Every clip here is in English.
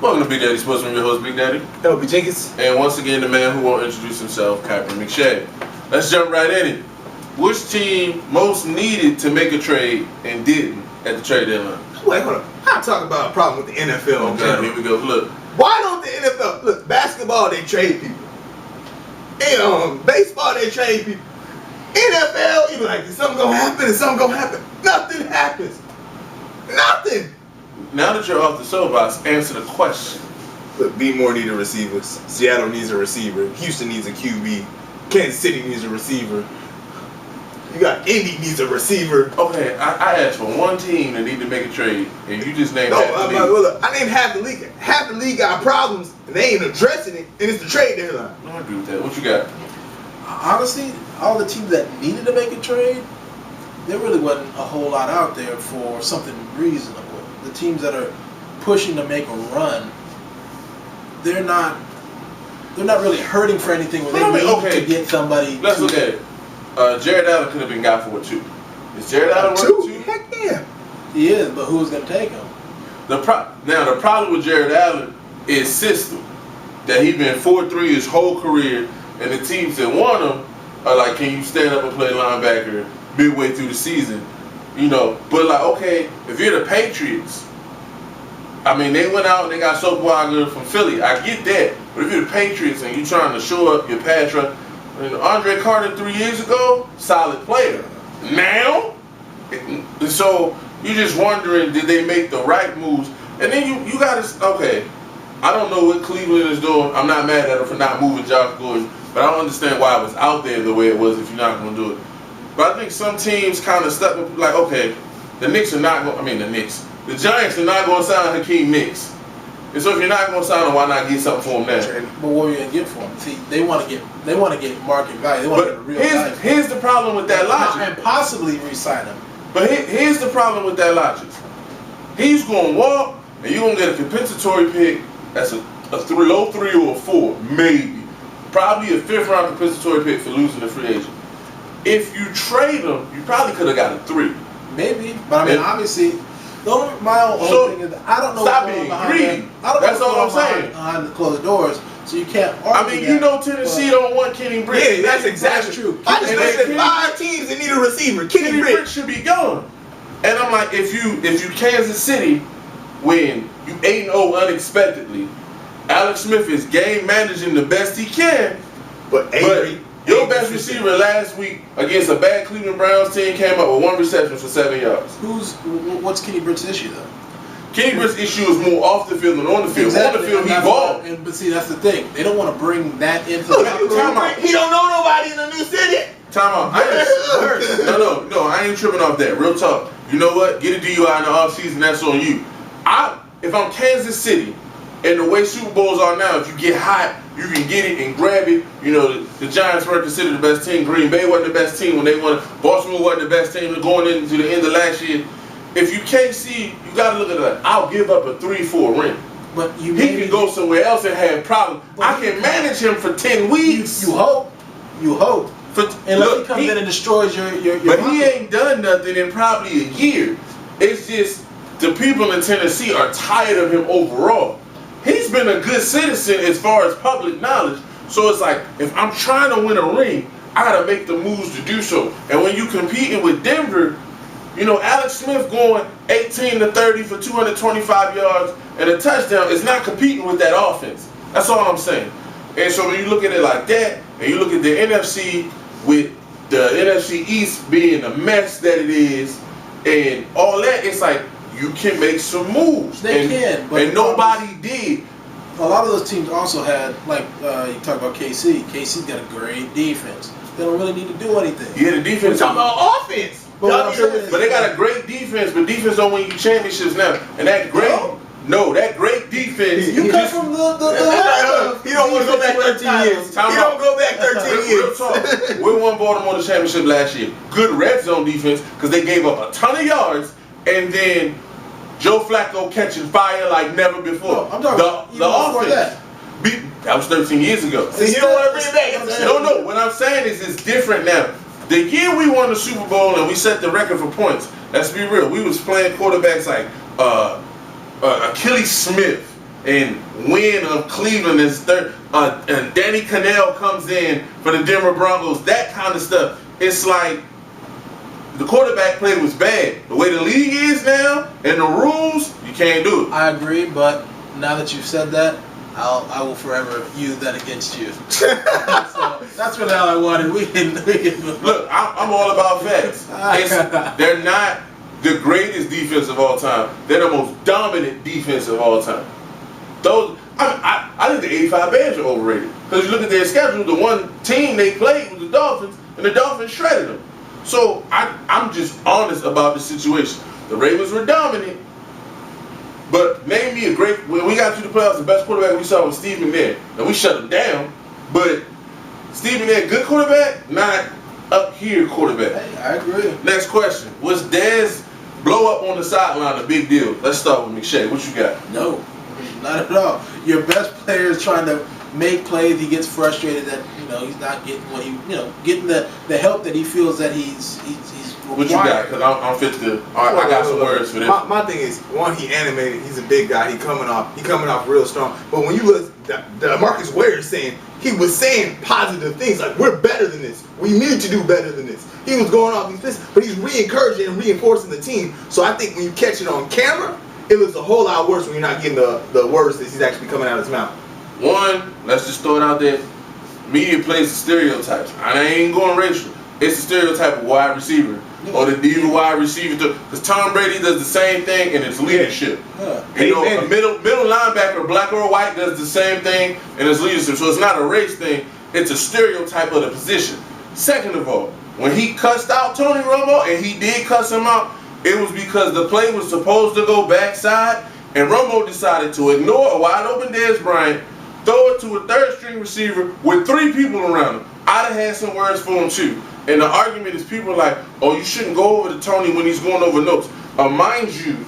Welcome to Bigdaddie Sports. I'm your host, Bigdaddie. LB Jenkins. And once again, the man who won't introduce himself, Captain McShay. Let's jump right in it. Which team most needed to make a trade and didn't at the trade deadline? Wait, hold on. I'm talking about a problem with the NFL. Oh, God, here we go. Look. Why don't the NFL, look, basketball, they trade people. And baseball, they trade people. NFL, you be like, is something gonna happen? Is something gonna happen? Nothing happens. Nothing. Now that you're off the soapbox, answer the question. Look, B-More need a receiver. Seattle needs a receiver. Houston needs a QB. Kansas City needs a receiver. You got Indy needs a receiver. Okay, I asked for one team that need to make a trade, and you just named No, half the league. look, I named half the league. Half the league got problems, and they ain't addressing it, and it's the trade deadline. No, I agree with that. What you got? Honestly, all the teams that needed to make a trade, there really wasn't a whole lot out there for something reasonable. The teams that are pushing to make a run, they're not really hurting for anything where they need to get somebody. Let's look at it. Jared Allen could have been got for what, 2? Is Jared Allen worth 2? Heck yeah. He is, but who's going to take him? Now, the problem with Jared Allen is system. That he's been 4-3 his whole career, and the teams that want him are like, can you stand up and play linebacker midway through the season? You know, but like, okay, if you're the Patriots, I mean, they went out and they got Soapwalker from Philly. I get that. But if you're the Patriots and you're trying to show up your pass rush, Andre Carter 3 years ago, solid player. Now, so you're just wondering, did they make the right moves? And then you got to, okay, I don't know what Cleveland is doing. I'm not mad at them for not moving Josh Gordon, but I don't understand why it was out there the way it was if you're not going to do it. But I think some teams kind of stuck with, like, okay, the Giants are not going to sign Hakeem Nicks. And so if you're not going to sign him, why not get something for him now? But what are you going to get for him? See, they want to get market value. They want to get a real value. Here's the problem with that logic. And possibly re-sign him. But here's the problem with that logic. He's going to walk, and you're going to get a compensatory pick that's a low 3 or a 4, maybe. Probably a 5th round compensatory pick for losing the free agent. If you trade him, you probably could have got a 3. Maybe, but I mean, obviously, my whole thing is I don't know. Stop being greedy. That's all I'm saying. Behind the closed doors, so you can't argue. I mean, you know, Tennessee don't want Kenny Britt. Yeah, that's exactly true. I just listed 5 teams that need a receiver. Kenny Britt should be gone. And I'm like, if you Kansas City win, you 8-0 unexpectedly. Alex Smith is game managing the best he can, but your best receiver last week against a bad Cleveland Browns team came up with 1 reception for 7 yards. What's Kenny Britt's issue though? Kenny Britt's issue is more off the field than on the field. Exactly. On the field, he balled. But see, that's the thing. They don't want to bring that into the He don't know nobody in the new city. Time out. No, I ain't tripping off that. Real talk. You know what? Get a DUI in the offseason, that's on you. If I'm Kansas City, and the way Super Bowls are now, if you get hot, you can get it and grab it. You know, the Giants weren't considered the best team. Green Bay wasn't the best team when they won. Baltimore wasn't the best team going into the end of last year. If you KC, you got to look at that. I'll give up a 3-4 ring. But he can go somewhere else and have problems. I can manage him for 10 weeks. You hope. Unless he comes in and destroys your But he ain't done nothing in probably a year. It's just the people in Tennessee are tired of him overall. He's been a good citizen as far as public knowledge. So it's like, if I'm trying to win a ring, I got to make the moves to do so. And when you competing with Denver, you know, Alex Smith going 18-30 for 225 yards and a touchdown is not competing with that offense. That's all I'm saying. And so when you look at it like that, and you look at the NFC with the NFC East being the mess that it is, and all that, it's like, you can make some moves. They can, but and nobody did. A lot of those teams also had, like, you talk about KC. KC's got a great defense. They don't really need to do anything. Yeah, the defense. We're talking about offense. But they got a great defense, but defense don't win you championships now. And that great, that great defense. You come from the he don't want to go back 13 years. He don't go back 13 years. Real talk. We won Baltimore the championship last year. Good red zone defense because they gave up a ton of yards, and then Joe Flacco catching fire like never before. No, I'm talking the offense. That was 13 years ago. See, you don't want to bring it back. No. What I'm saying is it's different now. The year we won the Super Bowl and we set the record for points, let's be real, we was playing quarterbacks like Achilles Smith, and win of Cleveland is third, and Danny Cannell comes in for the Denver Broncos, that kind of stuff. It's like the quarterback play was bad. The way the league is now and the rules, you can't do it. I agree, but now that you've said that, I will forever use that against you. So that's really all I wanted. We can Look, I'm all about facts. They're not the greatest defense of all time. They're the most dominant defense of all time. I think the 85 Bears are overrated. Because you look at their schedule, the one team they played was the Dolphins, and the Dolphins shredded them. So I'm just honest about the situation. The Ravens were dominant, but name me when we got to the playoffs, the best quarterback we saw was Steve McNair. And we shut him down, but Steve McNair, good quarterback, not up here quarterback. Hey, I agree. Next question. Was Dez blow up on the sideline a big deal? Let's start with McShay. What you got? No, not at all. Your best player is trying to make plays. He gets frustrated that he's not getting what getting the help that he feels that he's required. What you got? Because I'm fit to. I got some words for this. My thing is, one, he animated. He's a big guy. He coming off real strong. But when you look, the Marcus Ware saying, he was saying positive things like, we're better than this. We need to do better than this. He was going off these lists, but he's re-encouraging and reinforcing the team. So I think when you catch it on camera, it looks a whole lot worse when you're not getting the words that he's actually coming out of his mouth. One, let's just throw it out there. Media plays the stereotypes. I ain't going racial. It's a stereotype of wide receiver. Or the diva wide receiver. Because Tom Brady does the same thing, and it's leadership. A middle linebacker, black or white, does the same thing, and it's leadership. So it's not a race thing. It's a stereotype of the position. Second of all, when he cussed out Tony Romo, and he did cuss him out, it was because the play was supposed to go backside, and Romo decided to ignore a wide open Dez Bryant, throw it to a third string receiver with 3 people around him. I'd have had some words for him too. And the argument is people are like, oh, you shouldn't go over to Tony when he's going over notes. Mind you,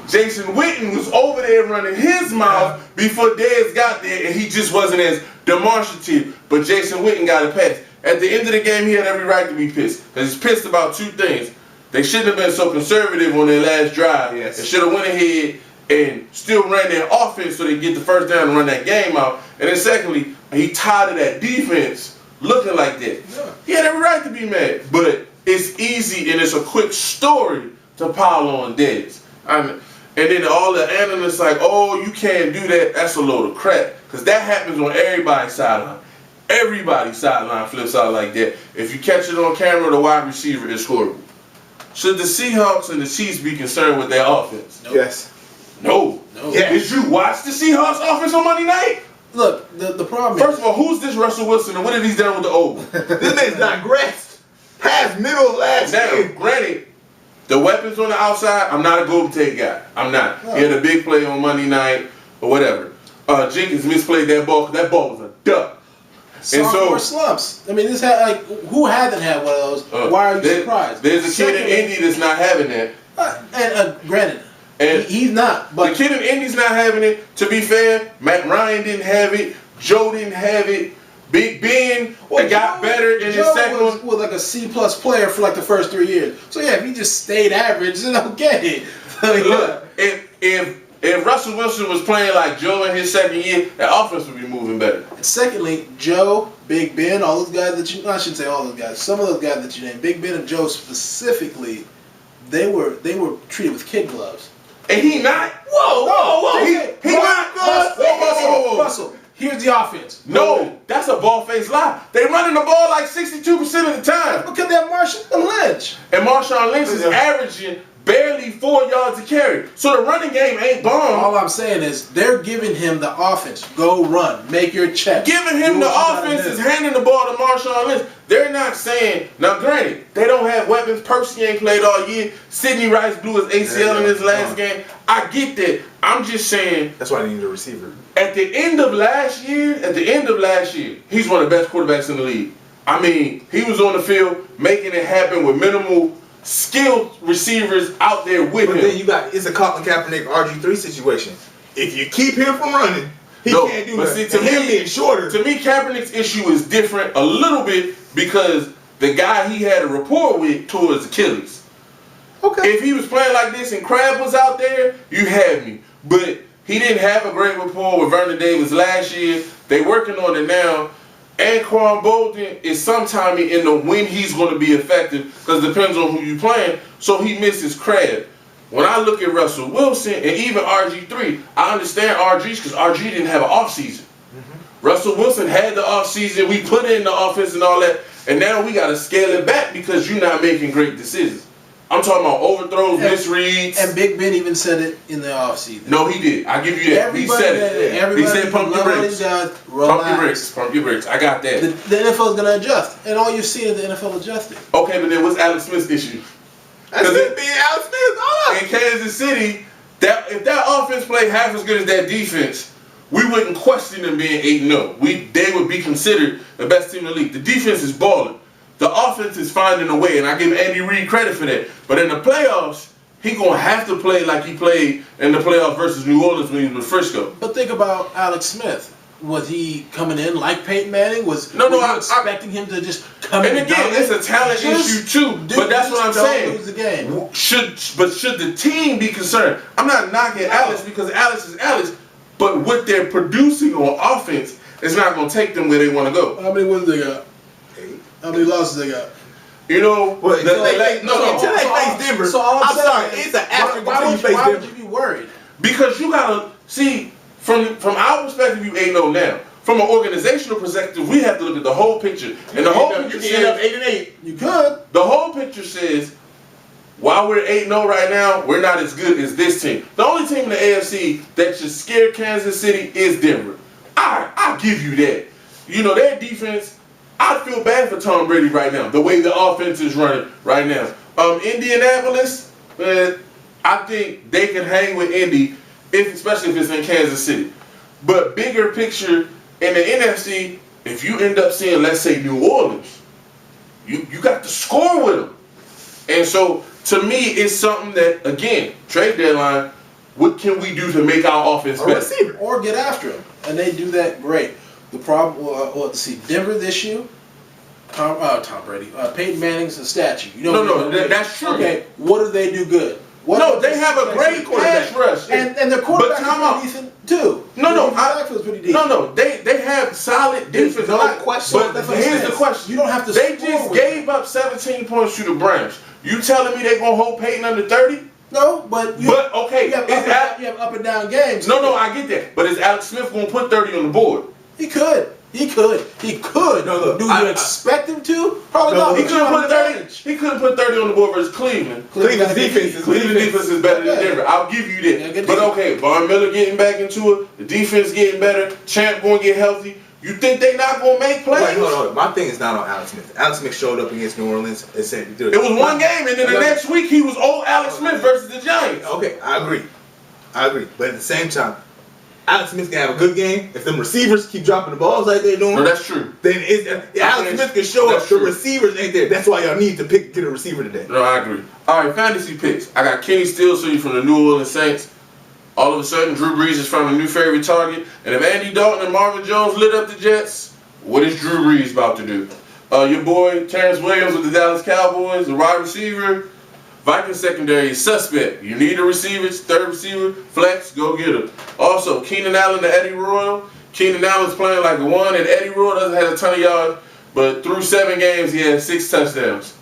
Jason Witten was over there running his mouth before Dez got there, and he just wasn't as demonstrative. But Jason Witten got a pass. At the end of the game, he had every right to be pissed. Because he's pissed about 2 things. They shouldn't have been so conservative on their last drive. Yes. They should have went ahead and still ran their offense so they get the first down and run that game out. And then secondly, he tired of that defense looking like that. Yeah. He had every right to be mad. But it's easy and it's a quick story to pile on Dez. And then all the analysts like, oh, you can't do that. That's a load of crap. Because that happens on everybody's sideline. Everybody's sideline flips out like that. If you catch it on camera, the wide receiver is horrible. Should the Seahawks and the Chiefs be concerned with their offense? Nope. Yes. No. Yes. Did you watch the Seahawks offense on Monday night? Look, the problem First of all, who's this Russell Wilson and what have he done with the old? This man's digressed past middle of last year. Now, granted, the weapons on the outside, I'm not a Golden Tate guy. I'm not. No. He had a big play on Monday night or whatever. Jenkins misplayed that ball because that ball was a duck. Sophomore slumps. I mean, who hasn't had one of those? Why are you surprised? There's a kid in Indy that's not having that. Granted, he's not. But the kid in Indy's not having it. To be fair, Matt Ryan didn't have it. Joe didn't have it. Big Ben got better in his second one. Was like a C+ player for like the first 3 years. So yeah, if he just stayed average, then okay. Look, if Russell Wilson was playing like Joe in his second year, the offense would be moving better. And secondly, Joe, Big Ben, all those guys that I shouldn't say all those guys, some of those guys that you named, Big Ben and Joe specifically, they were treated with kid gloves. And he not. Whoa. He not. Whoa. Russell, here's the offense. No, that's a ball-faced lie. They running the ball like 62% of the time. Because they have Marshawn Lynch. And Marshawn Lynch is averaging barely 4 yards a carry. So the running game ain't bomb. All I'm saying is they're giving him the offense. Go run. Make your check. Giving him the offense is handing the ball to Marshawn Lynch. They're not saying, now granted, they don't have weapons. Percy ain't played all year. Sidney Rice blew his ACL in his last game. I get that. I'm just saying. That's why they need a receiver. At the end of last year, he's one of the best quarterbacks in the league. I mean, he was on the field making it happen with minimal skilled receivers out there with him. But then it's a Colin Kaepernick RG3 situation. If you keep him from running, he can't do that. See, to me, being shorter. To me, Kaepernick's issue is different a little bit because the guy he had a rapport with towards Achilles. Okay. If he was playing like this and Crab was out there, you had me. But He didn't have a great rapport with Vernon Davis last year. They working on it now. Anquan Bolden is sometime in the when he's going to be effective because it depends on who you playing. So he misses Crab. When I look at Russell Wilson and even RG3, I understand RG's because RG didn't have an offseason. Russell Wilson had the offseason. We put in the offense and all that. And now we got to scale it back because you're not making great decisions. I'm talking about overthrows, misreads. And Big Ben even said it in the offseason. No, he did. I give you that. He said it. He said pump your brakes. Pump your brakes. Pump your brakes. I got that. The NFL is going to adjust. And all you've seen is the NFL adjusting. Okay, but then what's Alex Smith's issue? That's it being Alex Smith. In Kansas City, if that offense played half as good as that defense, we wouldn't question them being 8-0. They would be considered the best team in the league. The defense is balling. The offense is finding a way, and I give Andy Reid credit for that. But in the playoffs, he gonna have to play like he played in the playoffs versus New Orleans when he was with Frisco. But think about Alex Smith. Was he coming in like Peyton Manning? Were you expecting him to just come in? And again, it's a talent issue too. But that's what I'm saying. Lose the game. Should the team be concerned? I'm not knocking Alex because Alex is Alex, but what they're producing on offense is not gonna take them where they want to go. How many wins they got? 8. How many losses they got? You know, until they face Denver. So all I'm sorry, saying, it's an asterisk why until you face Denver. Why would you be worried? Because you gotta see from our perspective, you 8-0 now. From an organizational perspective, we have to look at the whole picture. And the whole picture says, end up 8-8. You could. The whole picture says, while we're 8-0 right now, we're not as good as this team. The only team in the AFC that should scare Kansas City is Denver. I'll give you that. You know, their defense, I feel bad for Tom Brady right now, the way the offense is running right now. Indianapolis, I think they can hang with Indy, especially if it's in Kansas City. But bigger picture, in the NFC, if you end up seeing, let's say, New Orleans, you got to score with them. And so, to me, it's something that, again, trade deadline, what can we do to make our offense better? Or get after them. And they do that great. The problem, let's see, Denver's issue, Tom Brady, Peyton Manning's a statue. No, that's true. Okay, what do they do good? They have a great pass rush. And their quarterback is pretty decent, too. They have solid defense. No question. But here's the question. You don't have to They just gave up 17 points to the Browns. You telling me they're going to hold Peyton under 30? No, but you have up and down games. No, I get that. But is Alex Smith going to put 30 on the board? He could. No, look, do you expect him to? Probably not. He couldn't put 30. He couldn't put 30 on the board versus Cleveland. Cleveland's defense is better than Denver. I'll give you that. But okay, Von Miller getting back into it. The defense getting better. Champ going to get healthy. You think they not going to make plays? Wait, hold on. My thing is not on Alex Smith. Alex Smith showed up against New Orleans and said, it was one game, and then the next week he was old Alex Smith versus the Giants. Okay, I agree. But at the same time, Alex Smith can have a good game if them receivers keep dropping the balls like they're doing. No, that's true. Then Alex Smith can show up. The receivers ain't there. That's why y'all need to get a receiver today. No, I agree. All right, fantasy picks. I got Kenny Stills from the New Orleans Saints. All of a sudden, Drew Brees is found a new favorite target. And if Andy Dalton and Marvin Jones lit up the Jets, what is Drew Brees about to do? Your boy Terrence Williams with the Dallas Cowboys, the wide receiver. Vikings secondary is suspect. You need a receiver, third receiver, flex, go get him. Also, Keenan Allen to Eddie Royal. Keenan Allen's playing like a one, and Eddie Royal doesn't have a ton of yards, but through 7 games, he has 6 touchdowns.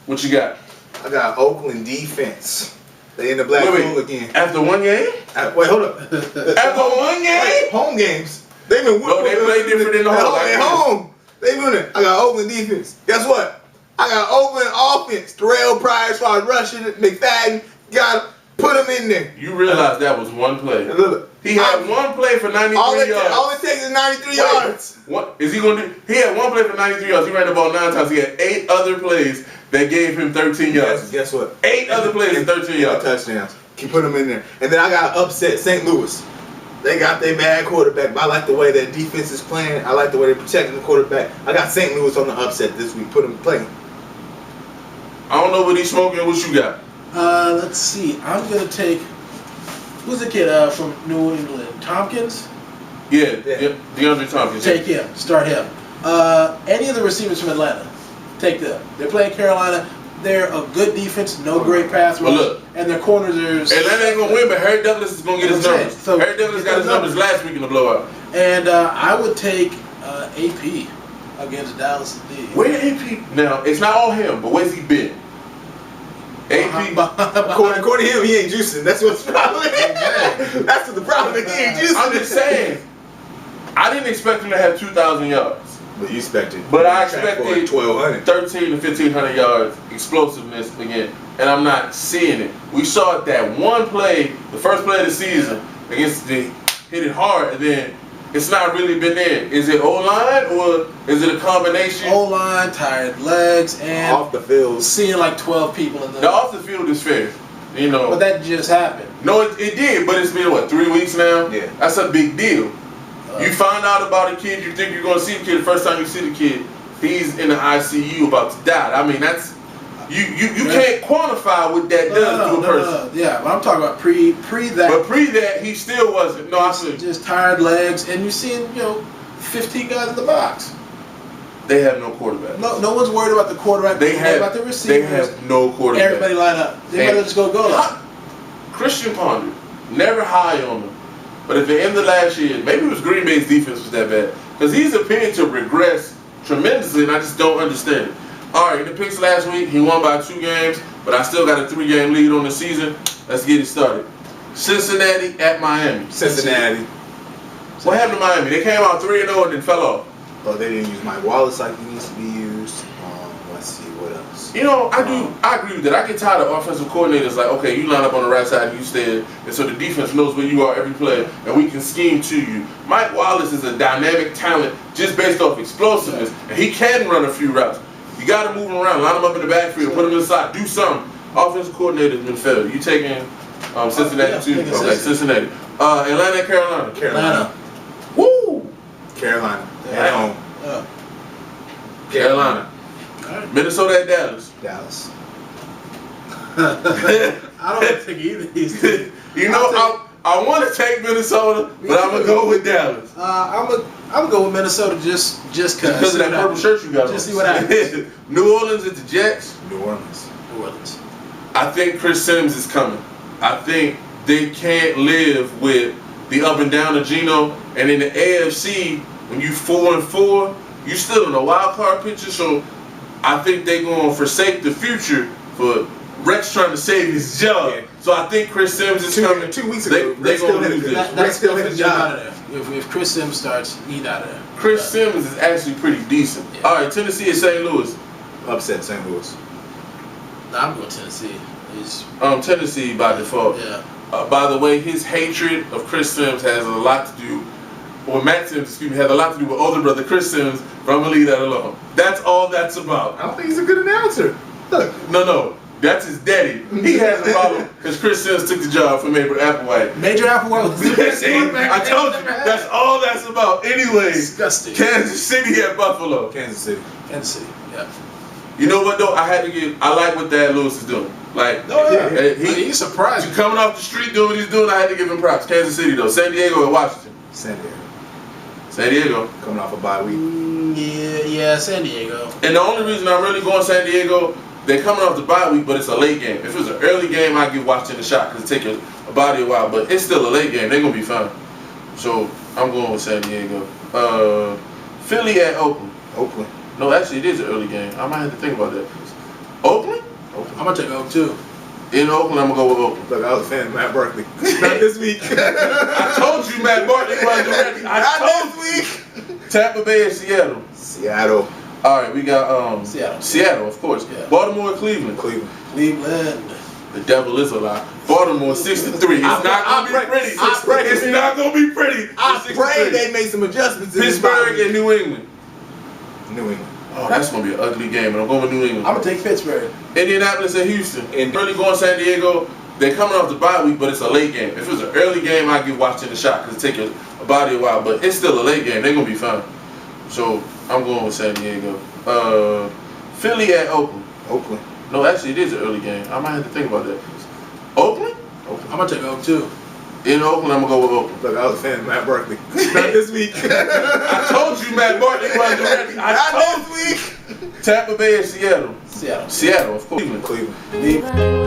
What you got? I got Oakland defense. They in the black hole again. After 1 game? Wait, hold up. After 1 game? Home games. They've been no, they play different in the home. At home. They doing it. I got Oakland defense. Guess what? I got Oakland offense. Terrell Pryor started rushing it. McFadden got put him in there. You realize that was 1 play. Look, he had 1 play for 93 yards. All it takes is 93 yards. What is he going to do? He had 1 play for 93 yards. He ran the ball 9 times. He had 8 other plays that gave him 13 yards. Guess what? 8 other plays and 13 yards. Touchdowns. Can put him in there. And then I got upset St. Louis. They got their bad quarterback, but I like the way that defense is playing. I like the way they're protecting the quarterback. I got St. Louis on the upset this week. Put him playing. I don't know what he's smoking. What you got? Let's see. I'm going to take, who's the kid from New England? Tompkins? Yeah. DeAndre Tompkins. Take him. Start him. Any of the receivers from Atlanta. Take them. They're playing Carolina. they're a good defense, no great pass rush, look, and their corners are. Atlanta ain't gonna win, but Harry Douglas is gonna get his numbers. So Harry Douglas got his numbers last week in the blowout. And I would take AP against Dallas indeed. Where AP? Now it's not all him, but where's he been? AP. According to him, he ain't juicing. That's what's the problem. That's what the problem is. He ain't juicing. I'm just saying. I didn't expect him to have 2,000 yards. But you expected. But I expected 1,200. 13 to 1,500 yards explosiveness again, and I'm not seeing it. We saw it that one play, the first play of the season, against the hit it hard, and then it's not really been there. Is it O-line or is it a combination? O-line, tired legs, and Off the field. seeing like 12 people in The off the field is fair, you know. But that just happened. No, it did, but it's been what, 3 weeks now? Yeah. That's a big deal. You find out about a kid, you think you're going to see the kid. The first time you see the kid, he's in the ICU about to die. I mean, that's you can't quantify what that does to a person. Yeah, but I'm talking about pre that. But pre that, he still wasn't. No, I said just tired legs, and you're seeing 15 guys in the box. they have no quarterback. No one's worried about the quarterback. They have about the receivers. They have no quarterback. Everybody line up. They better just go line. Christian Ponder, never high on him. But at the end of last year, maybe it was Green Bay's defense was that bad. Because he's appearing to regress tremendously, and I just don't understand it. All right, in the picks last week, he won by 2 games, but I still got a 3-game lead on the season. Let's get it started. Cincinnati at Miami. Cincinnati. What happened to Miami? They came out 3-0 and then fell off. Oh, they didn't use Mike Wallace like he needs to be used. Let's see, what else? You know, I agree with that. I get tired of offensive coordinators like, okay, you line up on the right side and you stay there, and so the defense knows where you are every play, and we can scheme to you. Mike Wallace is a dynamic talent just based off explosiveness, and he can run a few routes. You got to move him around, line him up in the backfield, put him inside, do something. Offensive coordinator's been failed. You taking Cincinnati too? Okay, Cincinnati. Atlanta, Carolina. Carolina. Woo! Carolina. Yeah. Carolina. Minnesota at Dallas. Dallas. I don't think either of these two. You know, I want to take Minnesota, but I'm gonna go with Dallas. I'm gonna go with Minnesota just Because of that purple shirt you got on. Just see what happens. New Orleans at the Jets. New Orleans. I think Chris Sims is coming. I think they can't live with the up and down of Geno. And in the AFC, when you 4-4, you still in a wild card picture. So I think they're going to forsake the future for Rex trying to save his job. Yeah. So I think Chris Sims is coming. 2 weeks ago, they're going to lose this. Rex still his job. If Chris Sims starts, he's out of there. Chris Sims is actually pretty decent. Yeah. All right, Tennessee at St. Louis. Upset St. Louis. No, I'm going Tennessee. Tennessee by default. Yeah. By the way, his hatred of Chris Sims has a lot to do, or Matt Sims, excuse me, has a lot to do with older brother Chris Sims, but I'm going to leave that alone. That's all that's about. I don't think he's a good announcer. Look. No. That's his daddy. He has a problem because Chris Sims took the job from Major Applewhite. Major Applewhite was the best quarterback. I told you, that's all that's about. Anyway, disgusting. Kansas City at Buffalo. Kansas City, yeah. You know what though? I like what Thad Lewis is doing. Like, he's surprised. Coming off the street doing what he's doing, I had to give him props. Kansas City though. San Diego or Washington? San Diego. Coming off a bye week. Yeah, San Diego. And the only reason I'm really going San Diego, they're coming off the bye week, but it's a late game. If it was an early game, I'd give Washington a shot because it takes a body a while. But it's still a late game. They're going to be fine. So I'm going with San Diego. Philly at Oakland. No, actually, it is an early game. I might have to think about that. Oakland? I'm going to take Oakland too. In Oakland, I'm going to go with Oakland. Look, I was a fan of Matt Barkley. Not this week. I told you Matt Barkley wasn't ready. Not this week. Tampa Bay and Seattle. Seattle. All right, we got Seattle, of course. Yeah. Baltimore and Cleveland. Cleveland. The devil is a lie. Baltimore 63. It's not gonna be pretty. It's not gonna be pretty. I pray they made some adjustments. Pittsburgh and New England. New England. Oh, that's gonna be an ugly game, and I'm going with New England. I'm gonna take Pittsburgh. Indianapolis and Houston. Early going San Diego. They're coming off the bye week, but it's a late game. If it was an early game, I'd give Washington a shot because it takes a body a while. But it's still a late game. They're gonna be fine. So I'm going with San Diego. Philly at Oakland. No, actually, it is an early game. I might have to think about that. Oakland? I'm gonna take Oakland too. In Oakland, I'm gonna go with Oakland. Look, I was saying Matt Barkley. Not this week. I told you Matt Barkley wasn't ready. Not I told this week. Tampa Bay and Seattle. Seattle. Seattle, of course. Cleveland. Cleveland.